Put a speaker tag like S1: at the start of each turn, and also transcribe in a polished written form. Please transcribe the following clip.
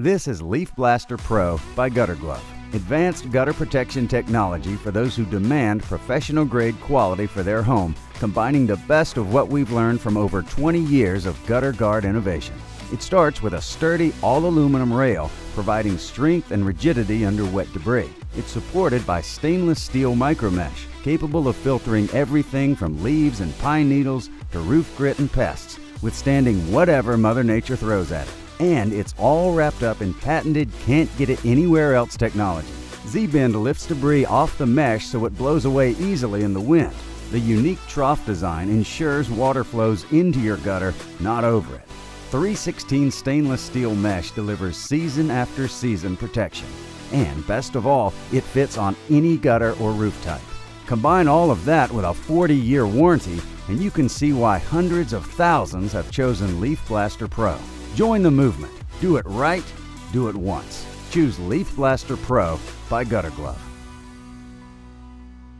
S1: This is LeafBlaster Pro by Gutter Glove. Advanced gutter protection technology for those who demand professional-grade quality for their home, combining the best of what we've learned from over 20 years of gutter guard innovation. It starts with a sturdy all-aluminum rail, providing strength and rigidity under wet debris. It's supported by stainless steel micromesh, capable of filtering everything from leaves and pine needles to roof grit and pests, withstanding whatever Mother Nature throws at it. And it's all wrapped up in patented can't-get-it-anywhere-else technology. Z-Bend lifts debris off the mesh so it blows away easily in the wind. The unique trough design ensures water flows into your gutter, not over it. 316 stainless steel mesh delivers season after season protection. And best of all, it fits on any gutter or roof type. Combine all of that with a 40-year warranty, and you can see why hundreds of thousands have chosen LeafBlaster Pro. Join the movement. Do it right, do it once. Choose LeafBlaster Pro by Gutter Glove.